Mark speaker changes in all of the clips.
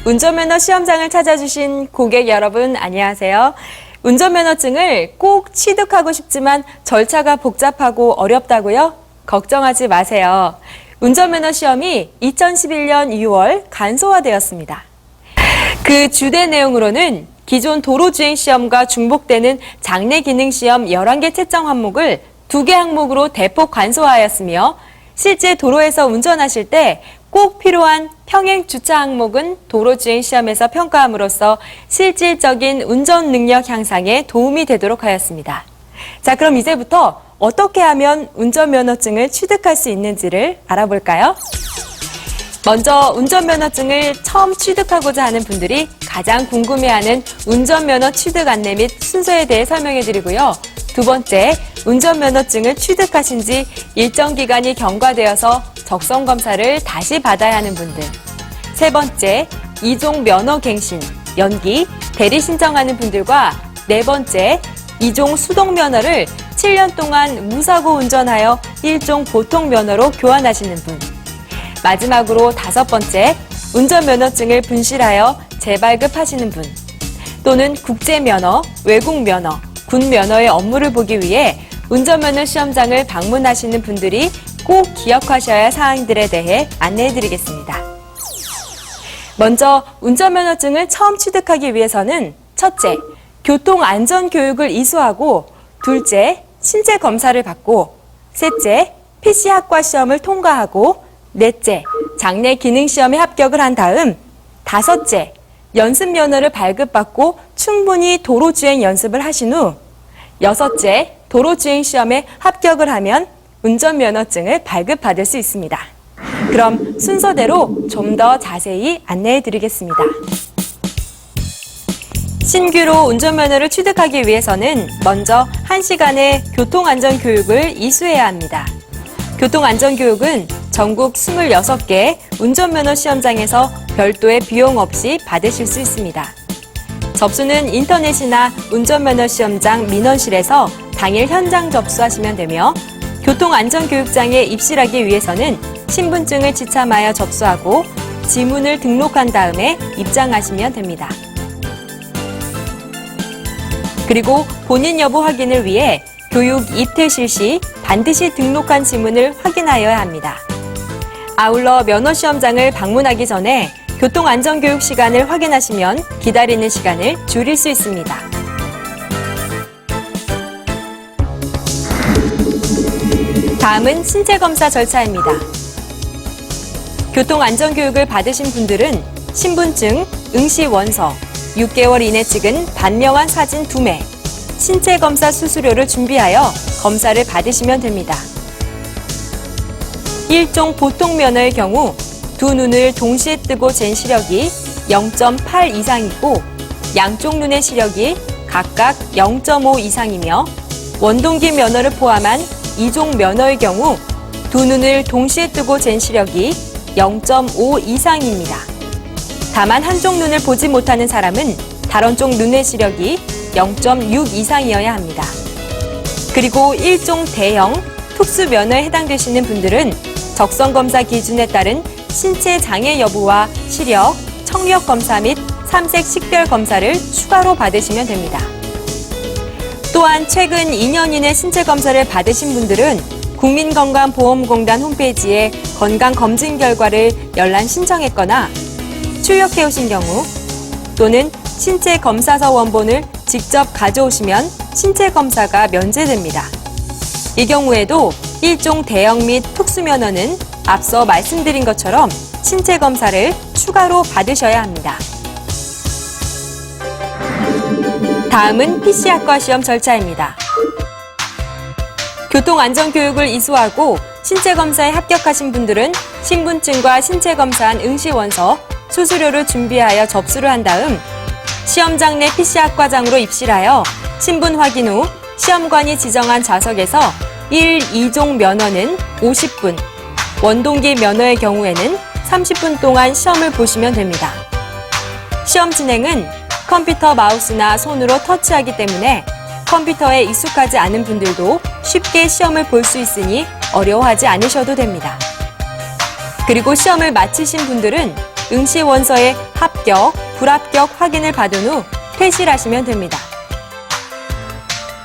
Speaker 1: 운전면허 시험장을 찾아주신 고객 여러분 안녕하세요. 운전면허증을 꼭 취득하고 싶지만 절차가 복잡하고 어렵다고요? 걱정하지 마세요. 운전면허 시험이 2011년 2월 간소화되었습니다. 그 주된 내용으로는 기존 도로주행 시험과 중복되는 장내 기능 시험 11개 채점 항목을 2개 항목으로 대폭 간소화하였으며 실제 도로에서 운전하실 때 꼭 필요한 평행 주차 항목은 도로주행 시험에서 평가함으로써 실질적인 운전 능력 향상에 도움이 되도록 하였습니다. 자, 그럼 이제부터 어떻게 하면 운전면허증을 취득할 수 있는지를 알아볼까요? 먼저 운전면허증을 처음 취득하고자 하는 분들이 가장 궁금해하는 운전면허 취득 안내 및 순서에 대해 설명해드리고요. 두 번째, 운전면허증을 취득하신 지 일정 기간이 경과되어서 적성검사를 다시 받아야 하는 분들. 세 번째, 이종 면허갱신, 연기, 대리 신청하는 분들과 네 번째, 이종 수동면허를 7년 동안 무사고 운전하여 1종 보통면허로 교환하시는 분. 마지막으로 다섯 번째, 운전면허증을 분실하여 재발급하시는 분. 또는 국제면허, 외국면허, 군면허의 업무를 보기 위해 운전면허 시험장을 방문하시는 분들이 꼭 기억하셔야 할 사항들에 대해 안내해드리겠습니다. 먼저 운전면허증을 처음 취득하기 위해서는 첫째, 교통안전교육을 이수하고 둘째, 신체검사를 받고 셋째, PC학과 시험을 통과하고 넷째, 장내 기능시험에 합격을 한 다음 다섯째, 연습면허를 발급받고 충분히 도로주행 연습을 하신 후 여섯째, 도로주행 시험에 합격을 하면 운전면허증을 발급받을 수 있습니다. 그럼 순서대로 좀 더 자세히 안내해 드리겠습니다. 신규로 운전면허를 취득하기 위해서는 먼저 1시간의 교통안전교육을 이수해야 합니다. 교통안전교육은 전국 26개 운전면허 시험장에서 별도의 비용 없이 받으실 수 있습니다. 접수는 인터넷이나 운전면허 시험장 민원실에서 당일 현장 접수하시면 되며 교통안전교육장에 입실하기 위해서는 신분증을 지참하여 접수하고 지문을 등록한 다음에 입장하시면 됩니다. 그리고 본인 여부 확인을 위해 교육 이틀 실시 반드시 등록한 지문을 확인하여야 합니다. 아울러 면허시험장을 방문하기 전에 교통안전교육 시간을 확인하시면 기다리는 시간을 줄일 수 있습니다. 다음은 신체검사 절차입니다. 교통안전교육을 받으신 분들은 신분증, 응시원서, 6개월 이내 찍은 반영한 사진 2매, 신체검사 수수료를 준비하여 검사를 받으시면 됩니다. 1종 보통면허의 경우 두 눈을 동시에 뜨고 잰 시력이 0.8 이상이고 양쪽 눈의 시력이 각각 0.5 이상이며 원동기 면허를 포함한 2종 면허의 경우 두 눈을 동시에 뜨고 잰 시력이 0.5 이상입니다. 다만 한쪽 눈을 보지 못하는 사람은 다른 쪽 눈의 시력이 0.6 이상이어야 합니다. 그리고 1종 대형 특수 면허에 해당되시는 분들은 적성검사 기준에 따른 신체 장애 여부와 시력, 청력 검사 및 삼색 식별 검사를 추가로 받으시면 됩니다. 또한 최근 2년 이내 신체 검사를 받으신 분들은 국민건강보험공단 홈페이지에 건강검진 결과를 연락 신청했거나 출력해 오신 경우 또는 신체 검사서 원본을 직접 가져오시면 신체 검사가 면제됩니다. 이 경우에도 1종 대형 및 특수면허는 앞서 말씀드린 것처럼 신체 검사를 추가로 받으셔야 합니다. 다음은 PC학과 시험 절차입니다. 교통안전교육을 이수하고 신체검사에 합격하신 분들은 신분증과 신체검사한 응시원서, 수수료를 준비하여 접수를 한 다음 시험장 내 PC학과장으로 입실하여 신분 확인 후 시험관이 지정한 좌석에서 1, 2종 면허는 50분, 원동기 면허의 경우에는 30분 동안 시험을 보시면 됩니다. 시험 진행은 컴퓨터 마우스나 손으로 터치하기 때문에 컴퓨터에 익숙하지 않은 분들도 쉽게 시험을 볼 수 있으니 어려워하지 않으셔도 됩니다. 그리고 시험을 마치신 분들은 응시 원서의 합격, 불합격 확인을 받은 후 퇴실하시면 됩니다.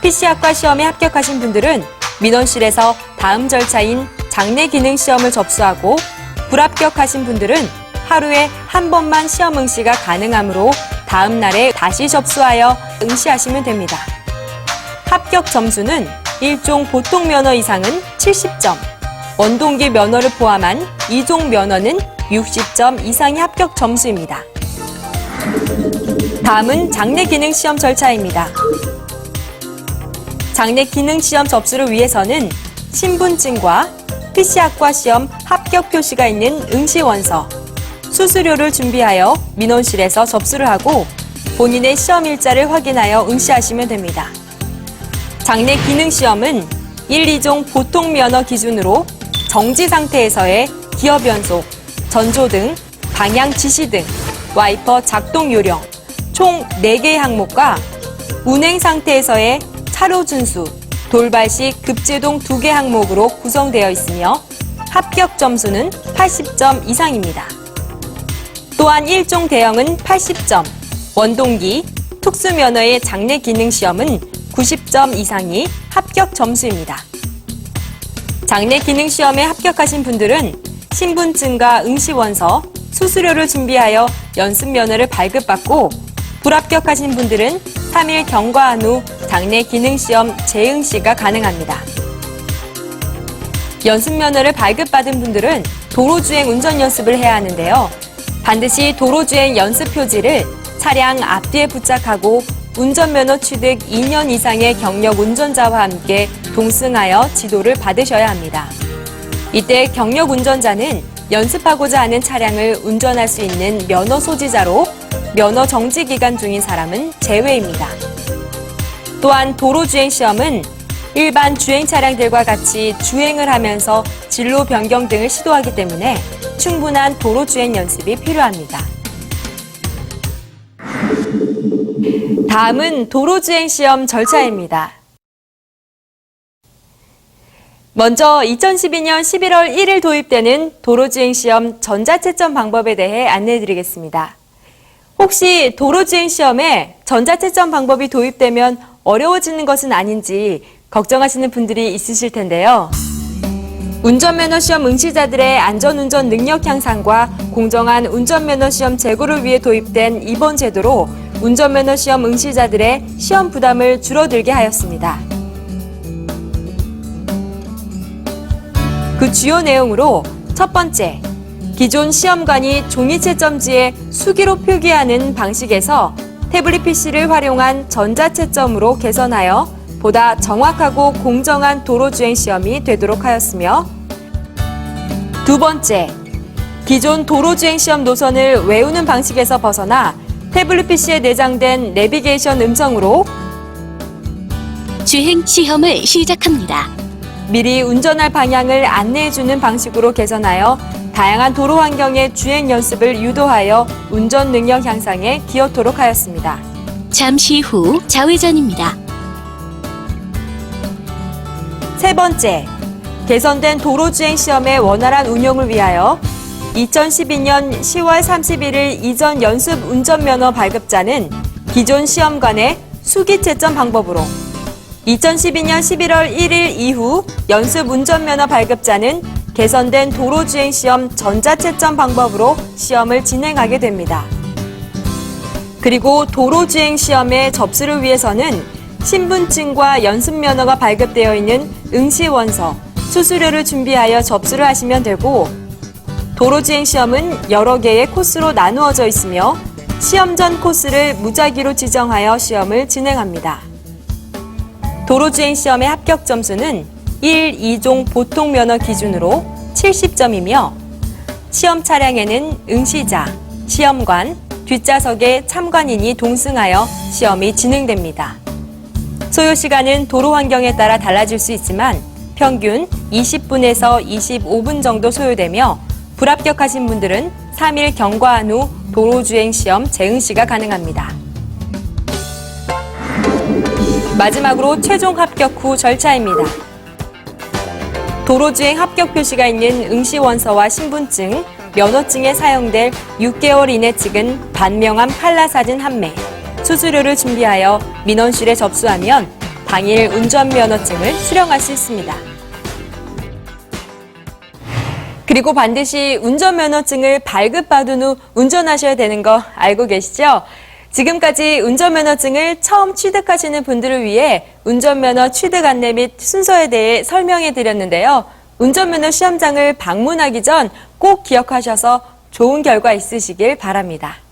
Speaker 1: PC학과 시험에 합격하신 분들은 민원실에서 다음 절차인 장내 기능 시험을 접수하고 불합격하신 분들은 하루에 한 번만 시험 응시가 가능하므로 다음 날에 다시 접수하여 응시하시면 됩니다. 합격 점수는 일종 보통 면허 이상은 70점, 원동기 면허를 포함한 2종 면허는 60점 이상의 합격 점수입니다. 다음은 장내 기능 시험 절차입니다. 장내 기능 시험 접수를 위해서는 신분증과 PC학과 시험 합격 표시가 있는 응시원서, 수수료를 준비하여 민원실에서 접수를 하고 본인의 시험 일자를 확인하여 응시하시면 됩니다. 장내 기능 시험은 1, 2종 보통 면허 기준으로 정지 상태에서의 기어 변속, 전조 등, 방향 지시 등, 와이퍼 작동 요령, 총 4개의 항목과 운행 상태에서의 차로 준수, 돌발식 급제동 2개 항목으로 구성되어 있으며 합격 점수는 80점 이상입니다. 또한 1종 대형은 80점, 원동기, 특수면허의 장내 기능 시험은 90점 이상이 합격 점수입니다. 장내 기능 시험에 합격하신 분들은 신분증과 응시원서, 수수료를 준비하여 연습 면허를 발급받고 불합격하신 분들은 3일 경과한 후 장내 기능 시험 재응시가 가능합니다. 연습 면허를 발급받은 분들은 도로주행 운전 연습을 해야 하는데요. 반드시 도로주행 연습 표지를 차량 앞뒤에 부착하고 운전면허 취득 2년 이상의 경력 운전자와 함께 동승하여 지도를 받으셔야 합니다. 이때 경력 운전자는 연습하고자 하는 차량을 운전할 수 있는 면허 소지자로 면허 정지 기간 중인 사람은 제외입니다. 또한 도로주행 시험은 일반 주행 차량들과 같이 주행을 하면서 진로 변경 등을 시도하기 때문에 충분한 도로주행 연습이 필요합니다. 다음은 도로주행 시험 절차입니다. 먼저 2012년 11월 1일 도입되는 도로주행 시험 전자채점 방법에 대해 안내해드리겠습니다. 혹시 도로주행 시험에 전자채점 방법이 도입되면 어려워지는 것은 아닌지 걱정하시는 분들이 있으실 텐데요. 운전면허 시험 응시자들의 안전운전 능력 향상과 공정한 운전면허 시험 제고를 위해 도입된 이번 제도로 운전면허 시험 응시자들의 시험 부담을 줄어들게 하였습니다. 그 주요 내용으로 첫 번째, 기존 시험관이 종이 채점지에 수기로 표기하는 방식에서 태블릿 PC를 활용한 전자채점으로 개선하여 보다 정확하고 공정한 도로주행 시험이 되도록 하였으며, 두 번째, 기존 도로주행 시험 노선을 외우는 방식에서 벗어나 태블릿 PC에 내장된 내비게이션 음성으로
Speaker 2: 주행 시험을 시작합니다.
Speaker 1: 미리 운전할 방향을 안내해주는 방식으로 개선하여 다양한 도로 환경의 주행 연습을 유도하여 운전 능력 향상에 기여토록 하였습니다.
Speaker 2: 잠시 후 좌회전입니다.
Speaker 1: 세 번째, 개선된 도로주행 시험의 원활한 운용을 위하여 2012년 10월 31일 이전 연습 운전면허 발급자는 기존 시험관의 수기채점 방법으로, 2012년 11월 1일 이후 연습 운전면허 발급자는 개선된 도로주행 시험 전자채점 방법으로 시험을 진행하게 됩니다. 그리고 도로주행 시험의 접수를 위해서는 신분증과 연습면허가 발급되어 있는 응시원서, 수수료를 준비하여 접수를 하시면 되고, 도로주행 시험은 여러 개의 코스로 나누어져 있으며 시험 전 코스를 무작위로 지정하여 시험을 진행합니다. 도로주행 시험의 합격 점수는 1, 2종 보통 면허 기준으로 70점이며 시험 차량에는 응시자, 시험관, 뒷좌석에 참관인이 동승하여 시험이 진행됩니다. 소요 시간은 도로 환경에 따라 달라질 수 있지만 평균 20분에서 25분 정도 소요되며 불합격하신 분들은 3일 경과한 후 도로주행 시험 재응시가 가능합니다. 마지막으로 최종 합격 후 절차입니다. 도로주행 합격 표시가 있는 응시원서와 신분증, 면허증에 사용될 6개월 이내 찍은 반명함 칼라 사진 한 매, 수수료를 준비하여 민원실에 접수하면 당일 운전면허증을 수령할 수 있습니다. 그리고 반드시 운전면허증을 발급받은 후 운전하셔야 되는 거 알고 계시죠? 지금까지 운전면허증을 처음 취득하시는 분들을 위해 운전면허 취득 안내 및 순서에 대해 설명해 드렸는데요. 운전면허 시험장을 방문하기 전 꼭 기억하셔서 좋은 결과 있으시길 바랍니다.